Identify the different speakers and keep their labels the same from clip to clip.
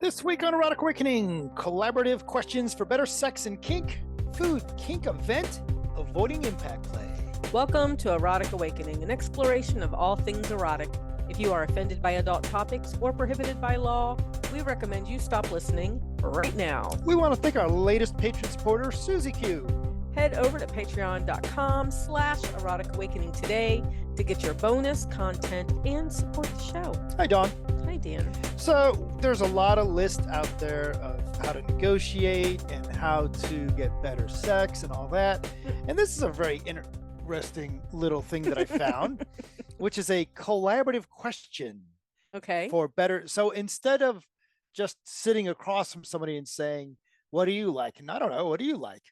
Speaker 1: This week on Erotic Awakening, collaborative questions for better sex and kink, food, kink event, avoiding impact play.
Speaker 2: Welcome to Erotic Awakening, an exploration of all things erotic. If you are offended by adult topics or prohibited by law, we recommend you stop listening right now.
Speaker 1: We want to thank our latest patron supporter, Susie Q.
Speaker 2: Head over to patreon.com/Erotic Awakening today to get your bonus content and support the show.
Speaker 1: Hi, Dawn.
Speaker 2: Hi, Dan.
Speaker 1: So there's a lot of lists out there of how to negotiate and how to get better sex and all that. And this is a very interesting little thing that I found, which is a collaborative question.
Speaker 2: Okay.
Speaker 1: For better. So instead of just sitting across from somebody and saying, what do you like? And I don't know, what do you like?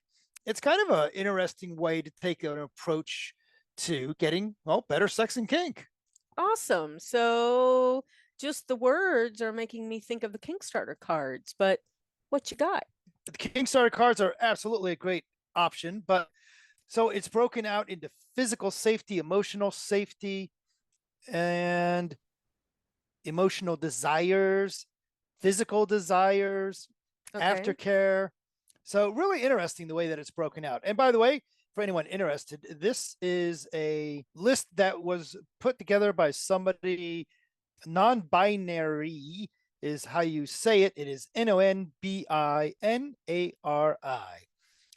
Speaker 1: It's kind of an interesting way to take an approach to getting, better sex and kink.
Speaker 2: Awesome. So just the words are making me think of the Kickstarter cards, but what you got?
Speaker 1: The Kickstarter cards are absolutely a great option, but so it's broken out into physical safety, emotional safety, and emotional desires, physical desires, aftercare. So really interesting the way that it's broken out. And by the way, for anyone interested, this is a list that was put together by somebody. Non-binary is how you say it. It is NONBINARI.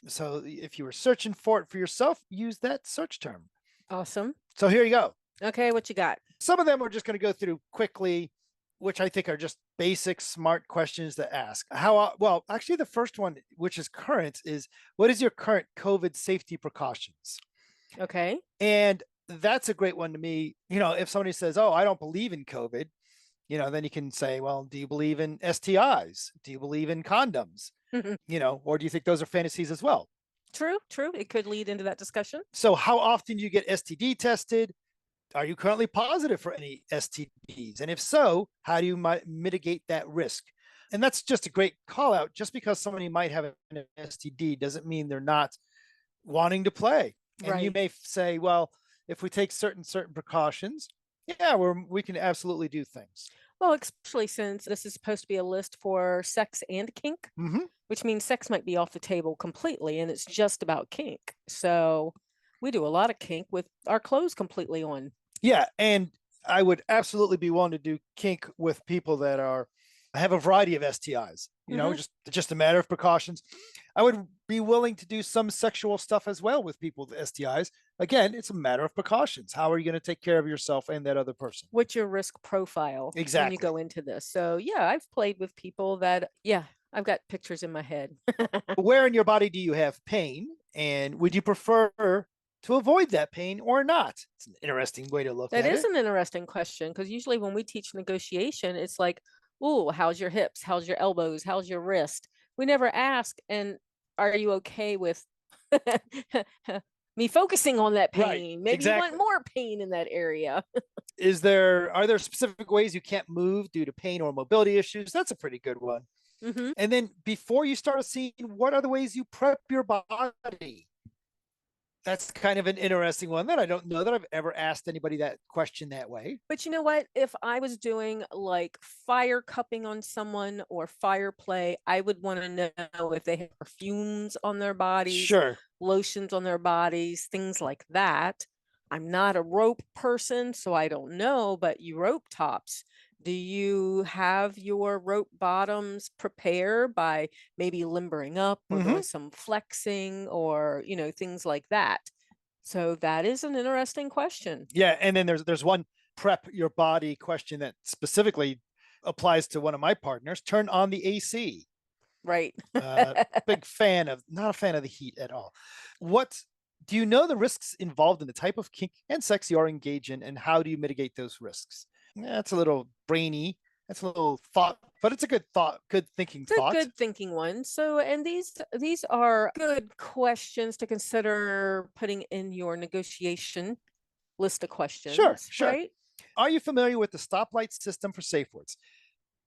Speaker 1: So if you were searching for it for yourself, use that search term.
Speaker 2: Awesome.
Speaker 1: So here you go.
Speaker 2: Okay, what you got?
Speaker 1: Some of them we're just going to go through quickly, which I think are just basic, smart questions to ask. Actually, the first one, which is current, is what is your current COVID safety precautions?
Speaker 2: Okay.
Speaker 1: And that's a great one to me. If somebody says, oh, I don't believe in COVID, then you can say, well, do you believe in STIs? Do you believe in condoms? Or do you think those are fantasies as well?
Speaker 2: True. It could lead into that discussion.
Speaker 1: So how often do you get STD tested? Are you currently positive for any STDs? And if so, how do you mitigate that risk? And that's just a great call out. Just because somebody might have an STD doesn't mean they're not wanting to play. And
Speaker 2: Right.
Speaker 1: You may say, well, if we take certain precautions, we can absolutely do things.
Speaker 2: Well, especially since this is supposed to be a list for sex and kink, which means sex might be off the table completely and it's just about kink. So we do a lot of kink with our clothes completely on.
Speaker 1: Yeah, and I would absolutely be willing to do kink with people that have a variety of STIs, just a matter of precautions. I would be willing to do some sexual stuff as well with people with STIs. Again, it's a matter of precautions. How are you going to take care of yourself and that other person?
Speaker 2: What's your risk profile
Speaker 1: exactly
Speaker 2: when you go into this? So yeah, I've played with people that, I've got pictures in my head.
Speaker 1: Where in your body do you have pain? And would you prefer to avoid that pain or not? It's an interesting way to look at it.
Speaker 2: That is an interesting question, because usually when we teach negotiation, it's like, oh, how's your hips? How's your elbows? How's your wrist? We never ask, and are you okay with me focusing on that pain?
Speaker 1: Right,
Speaker 2: Maybe
Speaker 1: exactly.
Speaker 2: you want more pain in that area.
Speaker 1: Are there specific ways you can't move due to pain or mobility issues? That's a pretty good one. And then before you start a scene, what are the ways you prep your body? That's kind of an interesting one that I don't know that I've ever asked anybody that question that way.
Speaker 2: But you know what? If I was doing like fire cupping on someone or fire play, I would want to know if they have perfumes on their bodies,
Speaker 1: Sure,
Speaker 2: lotions on their bodies, things like that. I'm not a rope person, so I don't know, but you rope tops. Do you have your rope bottoms prepared by maybe limbering up or doing some flexing or, things like that? So that is an interesting question.
Speaker 1: Yeah. And then there's one prep your body question that specifically applies to one of my partners. Turn on the AC.
Speaker 2: Right.
Speaker 1: Not a fan of the heat at all. Do you know the risks involved in the type of kink and sex you are engaged in, and how do you mitigate those risks? That's a little brainy. That's a little thought, but it's a good thought, good thinking thought.
Speaker 2: Good thinking one. So, and these are good questions to consider putting in your negotiation list of questions.
Speaker 1: Sure.
Speaker 2: Right?
Speaker 1: Are you familiar with the stoplight system for safe words?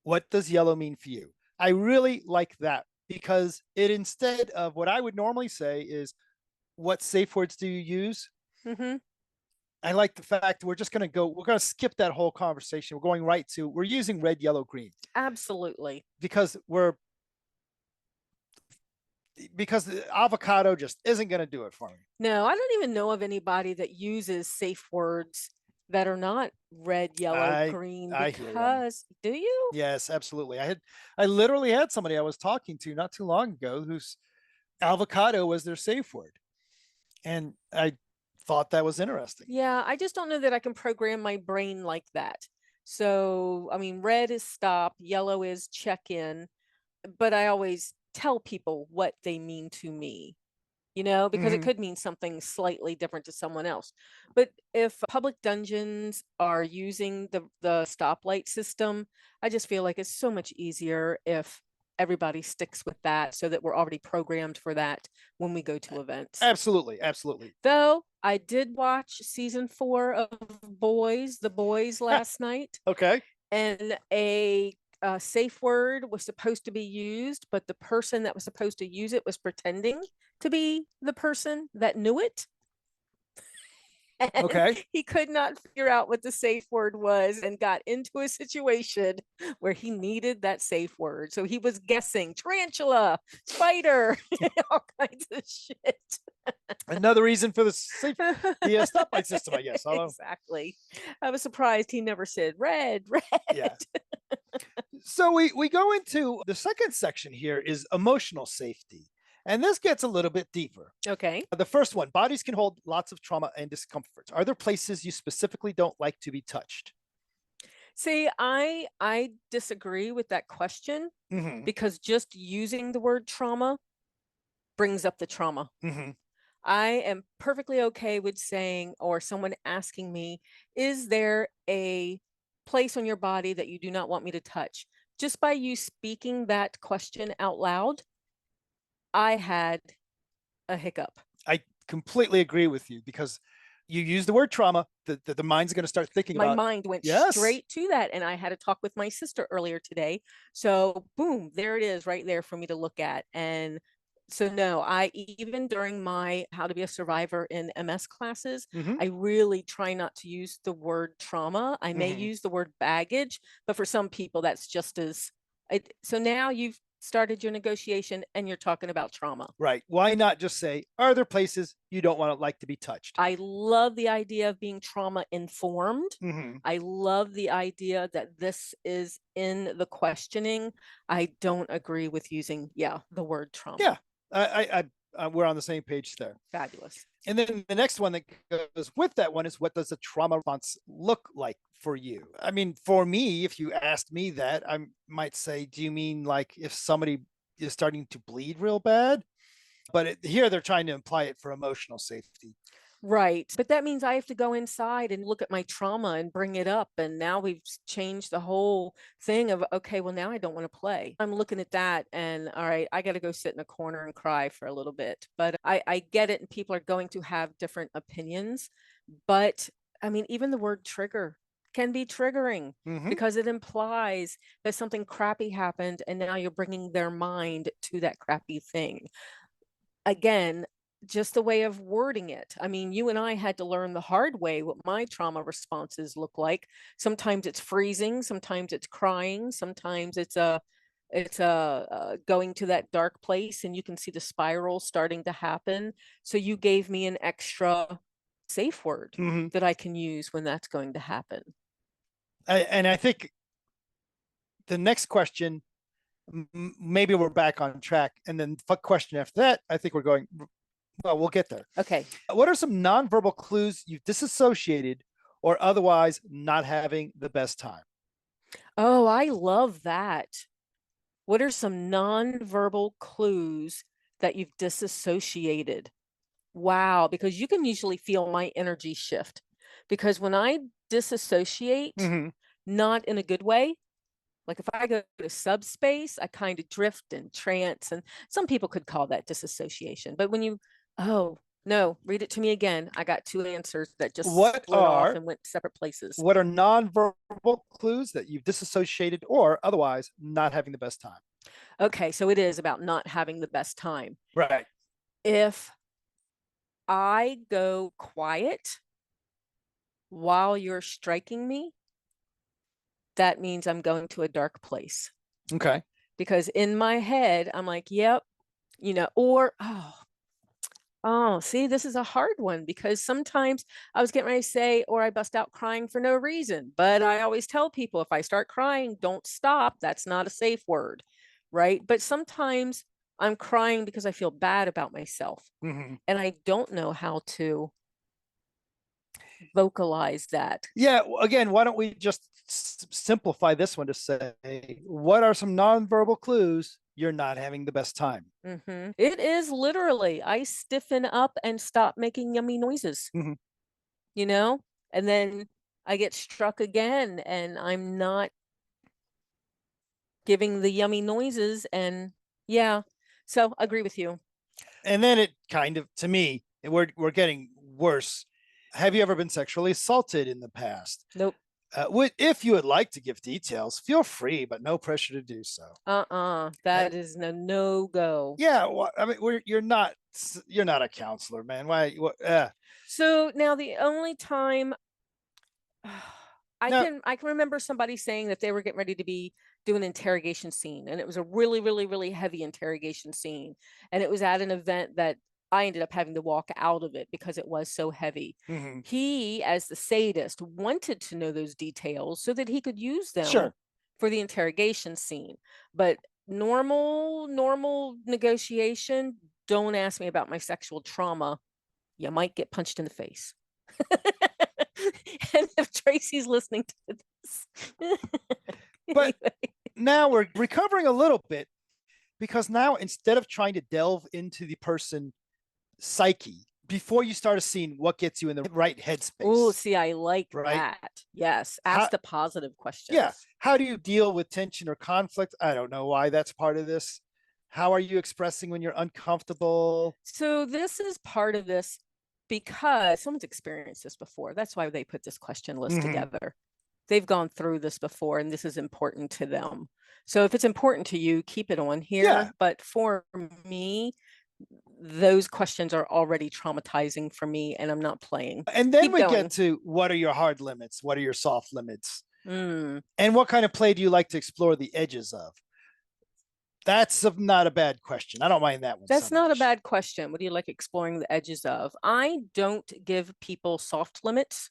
Speaker 1: What does yellow mean for you? I really like that because it, instead of what I would normally say is, what safe words do you use? I like the fact we're going to skip that whole conversation. We're going right to, we're using red, yellow, green.
Speaker 2: Absolutely.
Speaker 1: Because the avocado just isn't going to do it for me.
Speaker 2: No, I don't even know of anybody that uses safe words that are not red, yellow, green,
Speaker 1: I hear 'em.
Speaker 2: because do you?
Speaker 1: Yes, absolutely. I literally had somebody I was talking to not too long ago whose avocado was their safe word. And I thought that was interesting.
Speaker 2: Yeah, I just don't know that I can program my brain like that. So, I mean, red is stop, yellow is check in, but I always tell people what they mean to me, because it
Speaker 1: Mhm.
Speaker 2: could mean something slightly different to someone else. But if public dungeons are using the stoplight system, I just feel like it's so much easier if everybody sticks with that so that we're already programmed for that when we go to events.
Speaker 1: Absolutely. Absolutely.
Speaker 2: Though I did watch season 4 of The Boys last night,
Speaker 1: Okay.
Speaker 2: and a safe word was supposed to be used, but the person that was supposed to use it was pretending to be the person that knew it. And
Speaker 1: Okay.
Speaker 2: he could not figure out what the safe word was and got into a situation where he needed that safe word. So he was guessing tarantula, spider, all kinds of shit.
Speaker 1: Another reason for the stoplight system, I guess.
Speaker 2: Exactly. I was surprised he never said red, red.
Speaker 1: Yeah. So we go into the second section here is emotional safety. And this gets a little bit deeper.
Speaker 2: Okay.
Speaker 1: The first one, bodies can hold lots of trauma and discomfort. Are there places you specifically don't like to be touched?
Speaker 2: See, I disagree with that question
Speaker 1: Mm-hmm.
Speaker 2: because just using the word trauma brings up the trauma.
Speaker 1: Mm-hmm.
Speaker 2: I am perfectly okay with saying, or someone asking me, is there a place on your body that you do not want me to touch? Just by you speaking that question out loud, I had a hiccup.
Speaker 1: I completely agree with you because you use the word trauma, the mind's going to start thinking
Speaker 2: My
Speaker 1: about,
Speaker 2: mind went
Speaker 1: yes,
Speaker 2: straight to that. And I had a talk with my sister earlier today. So boom, there it is right there for me to look at. And so no, I even during my how to be a survivor in MS classes,
Speaker 1: mm-hmm.
Speaker 2: I really try not to use the word trauma. I may
Speaker 1: Mm-hmm.
Speaker 2: use the word baggage, but for some people that's just as so now you've started your negotiation and you're talking about trauma.
Speaker 1: Right. Why not just say, are there places you don't want to like to be touched?
Speaker 2: I love the idea of being trauma informed.
Speaker 1: Mm-hmm.
Speaker 2: I love the idea that this is in the questioning. I don't agree with using, the word trauma.
Speaker 1: Yeah, we're on the same page there.
Speaker 2: Fabulous.
Speaker 1: And then the next one that goes with that one is, what does a trauma response look like for you? I mean, for me, if you asked me that, I might say, do you mean like if somebody is starting to bleed real bad? But here they're trying to imply it for emotional safety.
Speaker 2: Right. But that means I have to go inside and look at my trauma and bring it up. And now we've changed the whole thing of, okay, well, now I don't want to play. I'm looking at that and all right, I got to go sit in a corner and cry for a little bit. But I get it. And people are going to have different opinions. But I mean, even the word trigger can be triggering because it implies that something crappy happened and now you're bringing their mind to that crappy thing. Again, just the way of wording it. I mean, you and I had to learn the hard way what my trauma responses look like. Sometimes it's freezing, sometimes it's crying, sometimes it's going to that dark place and you can see the spiral starting to happen. So you gave me an extra safe word that I can use when that's going to happen.
Speaker 1: And I think the next question, maybe we're back on track. And then question after that, I think we're going, well, we'll get there.
Speaker 2: Okay.
Speaker 1: What are some nonverbal clues you've disassociated or otherwise not having the best time?
Speaker 2: Oh, I love that. What are some nonverbal clues that you've disassociated? Wow, because you can usually feel my energy shift. Because when I disassociate, not in a good way, like if I go to subspace, I kind of drift and trance, and some people could call that disassociation. But when oh no, read it to me again. I got 2 answers that just split off and went separate places.
Speaker 1: What are nonverbal clues that you've disassociated or otherwise not having the best time?
Speaker 2: Okay, so it is about not having the best time.
Speaker 1: Right.
Speaker 2: If I go quiet while you're striking me, that means I'm going to a dark place.
Speaker 1: Okay.
Speaker 2: Because in my head, I'm like, yep, or, see, this is a hard one because sometimes I was getting ready to say, or I bust out crying for no reason. But I always tell people if I start crying, don't stop. That's not a safe word. Right. But sometimes I'm crying because I feel bad about myself.
Speaker 1: Mm-hmm.
Speaker 2: And I don't know how to vocalize that.
Speaker 1: Yeah. Again, why don't we just simplify this one to say, what are some nonverbal clues you're not having the best time?
Speaker 2: Mm-hmm. It is literally, I stiffen up and stop making yummy noises,
Speaker 1: Mhm.
Speaker 2: And then I get struck again and I'm not giving the yummy noises. And yeah, so I agree with you.
Speaker 1: And then it kind of, to me, we're getting worse. Have you ever been sexually assaulted in the past?
Speaker 2: Nope.
Speaker 1: If you would like to give details, feel free, but no pressure to do so.
Speaker 2: That is a no-go.
Speaker 1: Yeah, well, I mean, you're not a counselor, man. Why?
Speaker 2: So now the only time I
Speaker 1: No.
Speaker 2: can remember somebody saying that they were getting ready to do an interrogation scene, and it was a really, really, really heavy interrogation scene, and it was at an event that I ended up having to walk out of it because it was so heavy.
Speaker 1: Mm-hmm.
Speaker 2: He, as the sadist, wanted to know those details so that he could use them
Speaker 1: Sure.
Speaker 2: for the interrogation scene. But normal negotiation, don't ask me about my sexual trauma. You might get punched in the face. And if Tracy's listening to this.
Speaker 1: But now we're recovering a little bit, because now instead of trying to delve into the person psyche before you start a scene, what gets you in the right headspace?
Speaker 2: Oh, see, I like that. Yes. Ask the positive questions.
Speaker 1: Yeah. How do you deal with tension or conflict? I don't know why that's part of this. How are you expressing when you're uncomfortable?
Speaker 2: So this is part of this because someone's experienced this before. That's why they put this question list together. They've gone through this before, and this is important to them. So if it's important to you, keep it on here.
Speaker 1: Yeah.
Speaker 2: But for me, those questions are already traumatizing for me, and I'm not playing.
Speaker 1: And then we get to, what are your hard limits? What are your soft limits? And what kind of play do you like to explore the edges of? That's not a bad question. I don't mind that one.
Speaker 2: That's not a bad question. What do you like exploring the edges of? I don't give people soft limits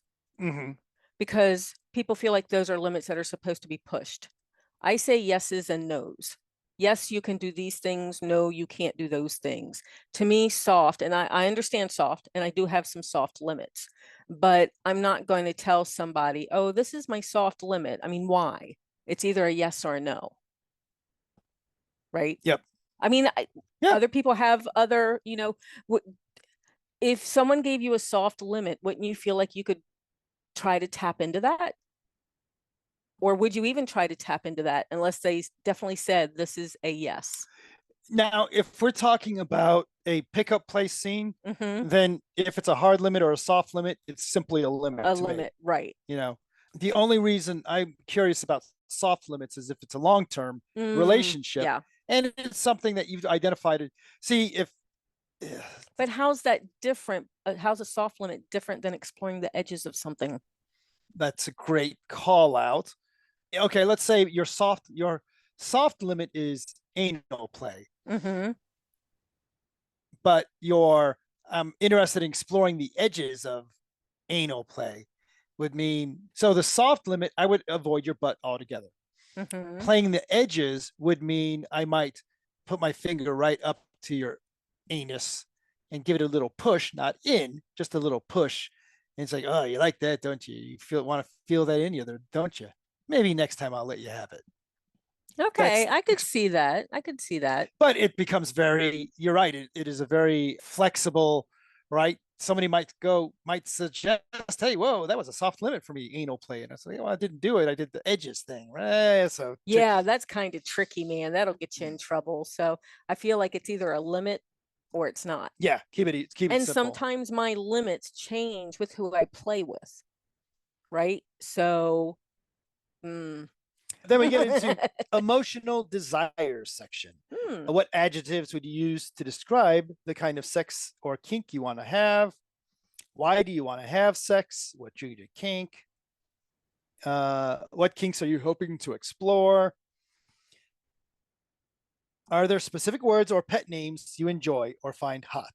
Speaker 2: because people feel like those are limits that are supposed to be pushed. I say yeses and nos. Yes, you can do these things. No, you can't do those things. To me, soft, and I understand soft, and I do have some soft limits, but I'm not going to tell somebody, oh, this is my soft limit. I mean, why? It's either a yes or a no. Right?
Speaker 1: Yep.
Speaker 2: I mean, other people have other, if someone gave you a soft limit, wouldn't you feel like you could try to tap into that? Or would you even try to tap into that unless they definitely said this is a yes?
Speaker 1: Now, if we're talking about a pickup place scene, then if it's a hard limit or a soft limit, it's simply a limit.
Speaker 2: A limit, right.
Speaker 1: The only reason I'm curious about soft limits is if it's a long-term relationship.
Speaker 2: Yeah.
Speaker 1: And it's something that you've identified.
Speaker 2: But how's that different? How's a soft limit different than exploring the edges of something?
Speaker 1: That's a great call out. Okay, let's say your soft limit is anal play. But you're interested in exploring the edges of anal play would mean, so the soft limit, I would avoid your butt altogether. Playing the edges would mean I might put my finger right up to your anus and give it a little push, not in, just a little push. And it's like, oh, you like that, don't you? You want to feel that in you, don't you? Maybe next time I'll let you have it.
Speaker 2: Okay, I could see that.
Speaker 1: But it becomes you're right. It is a very flexible, right? Somebody might suggest, hey, whoa, that was a soft limit for me, anal play. And I say, well, I didn't do it. I did the edges thing. Right? So
Speaker 2: yeah, that's kind of tricky, man. That'll get you in trouble. So I feel like it's either a limit or it's not.
Speaker 1: Yeah, keep it simple.
Speaker 2: And sometimes my limits change with who I play with. Right? So
Speaker 1: then we get into emotional desire section. What adjectives would you use to describe the kind of sex or kink you want to have? Why do you want to have sex? What drew you to kink? What kinks are you hoping to explore? Are there specific words or pet names you enjoy or find hot?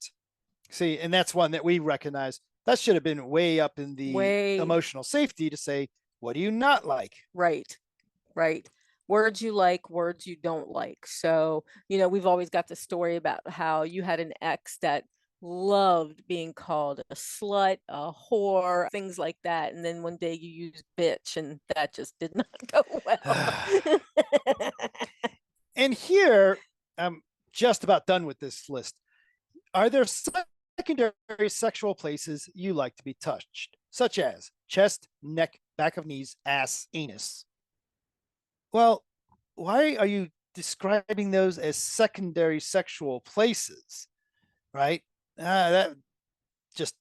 Speaker 1: See, and that's one that we recognize. That should have been way up in the emotional safety to say, what do you not like?
Speaker 2: Right. Words you like, words you don't like. So, we've always got the story about how you had an ex that loved being called a slut, a whore, things like that. And then one day you used bitch, and that just did not go well.
Speaker 1: And here, I'm just about done with this list. Are there secondary sexual places you like to be touched, such as chest, neck, back of knees, ass, anus? Well, why are you describing those as secondary sexual places? Right? That just,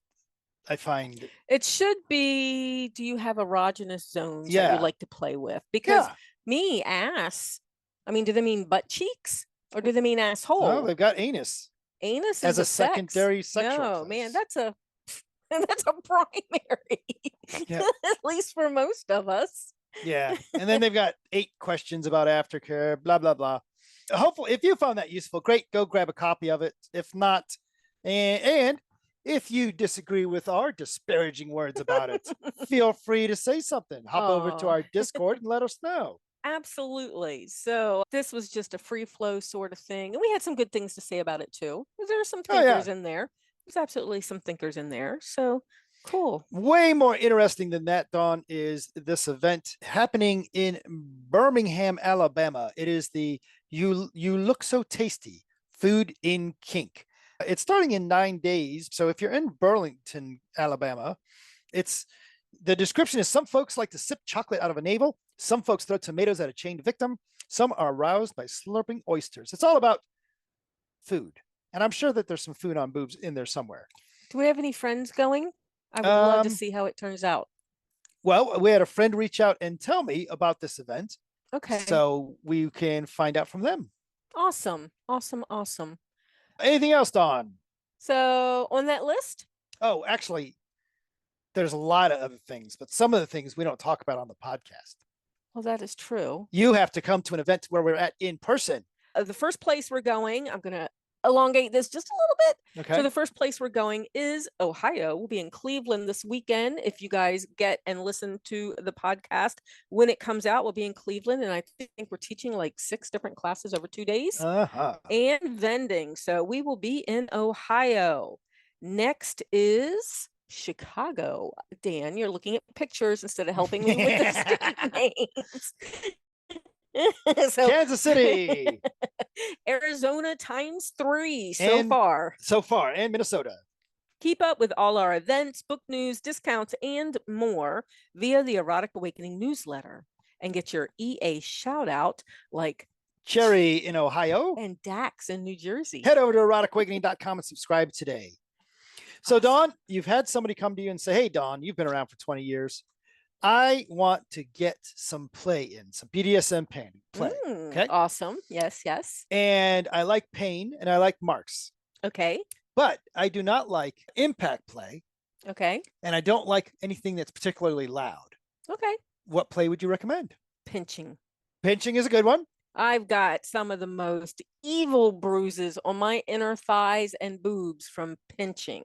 Speaker 1: I find
Speaker 2: it should be, do you have erogenous zones that you like to play with? Because me, ass, I mean, do they mean butt cheeks or do they mean asshole?
Speaker 1: No, they've got anus.
Speaker 2: Anus
Speaker 1: as
Speaker 2: is
Speaker 1: a secondary sexual
Speaker 2: No,
Speaker 1: place.
Speaker 2: man, that's a primary. At least for most of us.
Speaker 1: Yeah. And then they've got 8 questions about aftercare, blah, blah, blah. Hopefully, if you found that useful, great, go grab a copy of it. If not, and if you disagree with our disparaging words about it, feel free to say something. Hop over to our Discord and let us know.
Speaker 2: Absolutely. So this was just a free flow sort of thing. And we had some good things to say about it too. There are some thinkers in there. There's absolutely some thinkers in there. So cool.
Speaker 1: Way more interesting than that, Dawn, is this event happening in Birmingham, Alabama. It is the You Look So Tasty Food in Kink. It's starting in 9 days. So if you're in Burlington, Alabama, the description is some folks like to sip chocolate out of a navel. Some folks throw tomatoes at a chained victim. Some are aroused by slurping oysters. It's all about food. And I'm sure that there's some food on boobs in there somewhere.
Speaker 2: Do we have any friends going? I would love to see how it turns out.
Speaker 1: Well, we had a friend reach out and tell me about this event.
Speaker 2: Okay.
Speaker 1: So we can find out from them.
Speaker 2: Awesome.
Speaker 1: Anything else, Dawn?
Speaker 2: So on that list?
Speaker 1: Oh, actually, there's a lot of other things, but some of the things we don't talk about on the podcast.
Speaker 2: Well, that is true.
Speaker 1: You have to come to an event where we're at in person.
Speaker 2: The first place we're going, I'm going to elongate this just a little bit. Okay. So the first place we're going is Ohio. We'll be in Cleveland this weekend. If you guys get and listen to the podcast when it comes out, we'll be in Cleveland. And I think we're teaching like 6 different classes over 2 days and vending. So we will be in Ohio. Next is Chicago. Dan, you're looking at pictures instead of helping me with the state names.
Speaker 1: So, Kansas City,
Speaker 2: Arizona ×3 so far,
Speaker 1: and Minnesota.
Speaker 2: Keep up with all our events, book news, discounts, and more via the Erotic Awakening newsletter, and get your EA shout out like
Speaker 1: Cherry in Ohio
Speaker 2: and Dax in New Jersey.
Speaker 1: Head over to eroticawakening.com and subscribe today. So, Dawn, you've had somebody come to you and say, hey, Dawn, you've been around for 20 years. I want to get some play in, some BDSM play. Okay.
Speaker 2: Awesome. Yes.
Speaker 1: And I like pain and I like marks.
Speaker 2: Okay.
Speaker 1: But I do not like impact play.
Speaker 2: Okay.
Speaker 1: And I don't like anything that's particularly loud.
Speaker 2: Okay.
Speaker 1: What play would you recommend?
Speaker 2: Pinching.
Speaker 1: Pinching is a good one.
Speaker 2: I've got some of the most evil bruises on my inner thighs and boobs from pinching.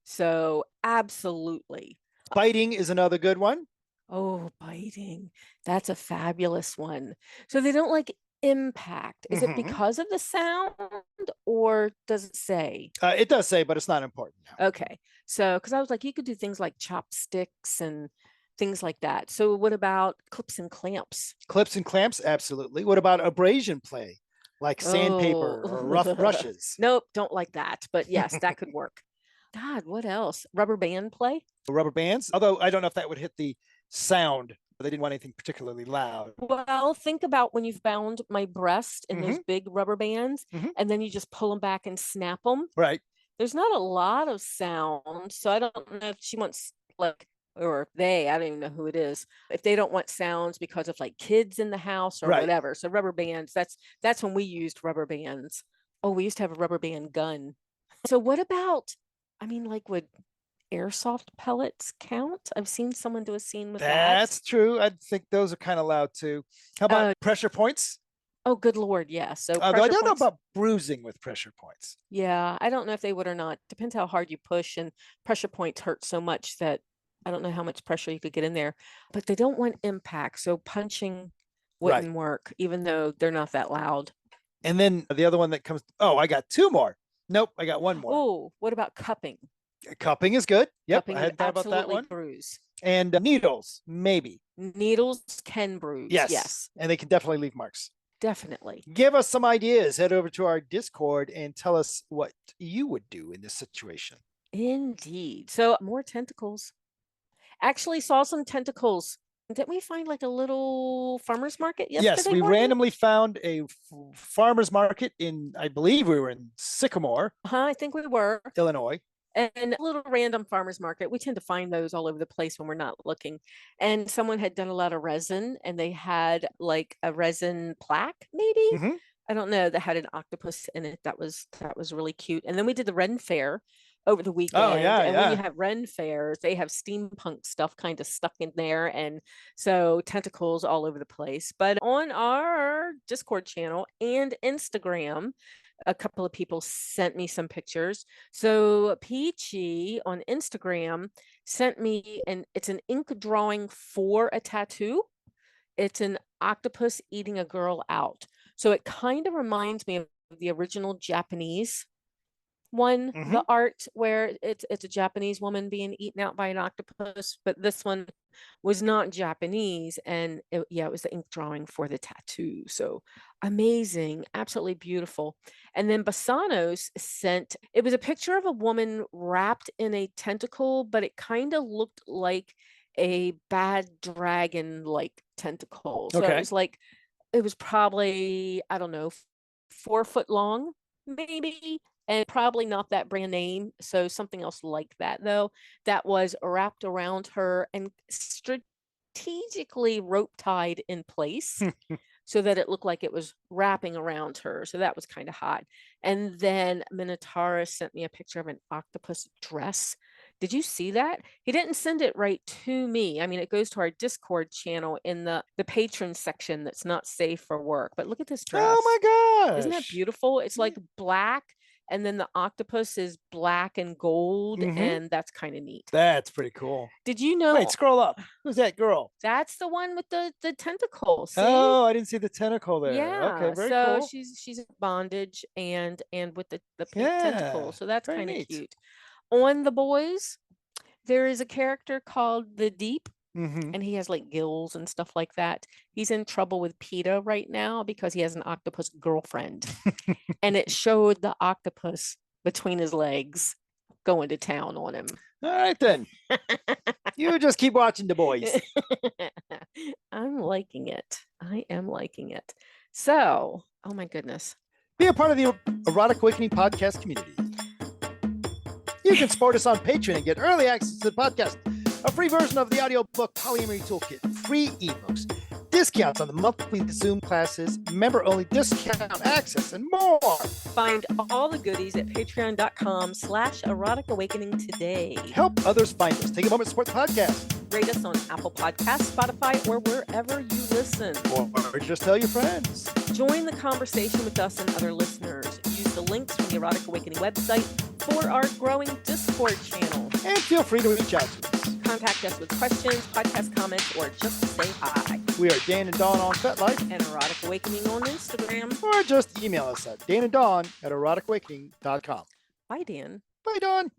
Speaker 2: So absolutely.
Speaker 1: Biting is another good one.
Speaker 2: Oh, biting. That's a fabulous one. So they don't like impact. Is it because of the sound or does it say?
Speaker 1: It does say, but it's not important now.
Speaker 2: Okay. So, because I was like, you could do things like chopsticks and things like that. So what about clips and clamps?
Speaker 1: Clips and clamps, absolutely. What about abrasion play? Like sandpaper or rough brushes?
Speaker 2: Nope, don't like that. But yes, that could work. God, what else? Rubber band play?
Speaker 1: Rubber bands? Although I don't know if that would hit the sound. They didn't want anything particularly loud.
Speaker 2: Well, think about when you've bound my breast in those big rubber bands and then you just pull them back and snap them.
Speaker 1: Right.
Speaker 2: There's not a lot of sound. So I don't know if she wants like, or they, I don't even know who it is, if they don't want sounds because of like kids in the house or whatever. So rubber bands, that's when we used rubber bands. Oh, we used to have a rubber band gun. So what about, I mean, like would airsoft pellets count? I've seen someone do a scene with that.
Speaker 1: That's true. I think those are kind of loud too. How about pressure points?
Speaker 2: Oh, good Lord. Yeah. So
Speaker 1: Although I don't know
Speaker 2: points,
Speaker 1: about bruising with pressure points.
Speaker 2: yeah, I don't know if they would or not. Depends how hard you push, and pressure points hurt so much that I don't know how much pressure you could get in there, but they don't want impact. So punching wouldn't work, even though they're not that loud.
Speaker 1: And then the other one that comes, oh, I got two more. Nope, I got one more.
Speaker 2: Oh, what about cupping?
Speaker 1: Cupping is good. Yep,
Speaker 2: Cupping
Speaker 1: I hadn't thought about that one.
Speaker 2: Bruise.
Speaker 1: And needles, maybe.
Speaker 2: Needles can bruise. Yes.
Speaker 1: And they can definitely leave marks.
Speaker 2: Definitely.
Speaker 1: Give us some ideas. Head over to our Discord and tell us what you would do in this situation.
Speaker 2: Indeed. So more tentacles. Actually saw some tentacles. Didn't we find like a little farmer's market yesterday?
Speaker 1: Yes, we randomly found a farmer's market in, I believe we were in Sycamore.
Speaker 2: I think we were.
Speaker 1: Illinois.
Speaker 2: And a little random farmer's market. We tend to find those all over the place when we're not looking. And someone had done a lot of resin, and they had like a resin plaque, maybe. I don't know, that had an octopus in it. That was really cute. And then we did the Ren Fair over the weekend.
Speaker 1: Oh, yeah,
Speaker 2: and when you have Ren Fairs, they have steampunk stuff kind of stuck in there. And so tentacles all over the place. But on our Discord channel and Instagram, a couple of people sent me some pictures. So Peachy on Instagram sent me, and it's an ink drawing for a tattoo. It's an octopus eating a girl out. So it kind of reminds me of the original Japanese one, the art where it's a Japanese woman being eaten out by an octopus, but this one was not Japanese, and it was the ink drawing for the tattoo. So amazing, absolutely beautiful. And then Basanos sent, it was a picture of a woman wrapped in a tentacle, but it kind of looked like a bad dragon like tentacle. So it was probably, I don't know, 4 foot long, maybe, and probably not that brand name. So something else like that, though, that was wrapped around her and strategically rope tied in place so that it looked like it was wrapping around her. So that was kind of hot. And then Minotaurus sent me a picture of an octopus dress. Did you see that? He didn't send it right to me. I mean, it goes to our Discord channel in the patron section that's not safe for work. But look at this dress.
Speaker 1: Oh my gosh.
Speaker 2: Isn't that beautiful? It's like black, and then the octopus is black and gold, and that's kind of neat.
Speaker 1: That's pretty cool.
Speaker 2: Did you know?
Speaker 1: Wait, scroll up. Who's that girl?
Speaker 2: That's the one with the tentacle. See?
Speaker 1: Oh, I didn't see the tentacle there.
Speaker 2: Yeah.
Speaker 1: Okay, very
Speaker 2: so
Speaker 1: cool.
Speaker 2: she's in bondage and with the pink tentacle. So that's kind of cute. On The Boys, there is a character called The Deep, and he has like gills and stuff like that. He's in trouble with PETA right now because he has an octopus girlfriend. And it showed the octopus between his legs going to town on him.
Speaker 1: All right, then. You just keep watching The Boys.
Speaker 2: I'm liking it. I am liking it. So, oh my goodness.
Speaker 1: Be a part of the Erotic Awakening Podcast community. You can support us on Patreon and get early access to the podcast, a free version of the audiobook Polyamory Toolkit, free ebooks, discounts on the monthly Zoom classes, member-only discount access, and more.
Speaker 2: Find all the goodies at patreon.com/erotic awakening today.
Speaker 1: Help others find us. Take a moment to support the podcast.
Speaker 2: Rate us on Apple Podcasts, Spotify, or wherever you listen.
Speaker 1: Or just tell your friends.
Speaker 2: Join the conversation with us and other listeners. Use the links from the Erotic Awakening website for our growing Discord channel.
Speaker 1: And feel free to reach out to us.
Speaker 2: Contact us with questions, podcast comments, or just say hi.
Speaker 1: We are Dan and Dawn on FetLife
Speaker 2: and Erotic Awakening on Instagram.
Speaker 1: Or just email us at dananddawn@eroticawakening.com.
Speaker 2: Bye, Dan.
Speaker 1: Bye, Dawn.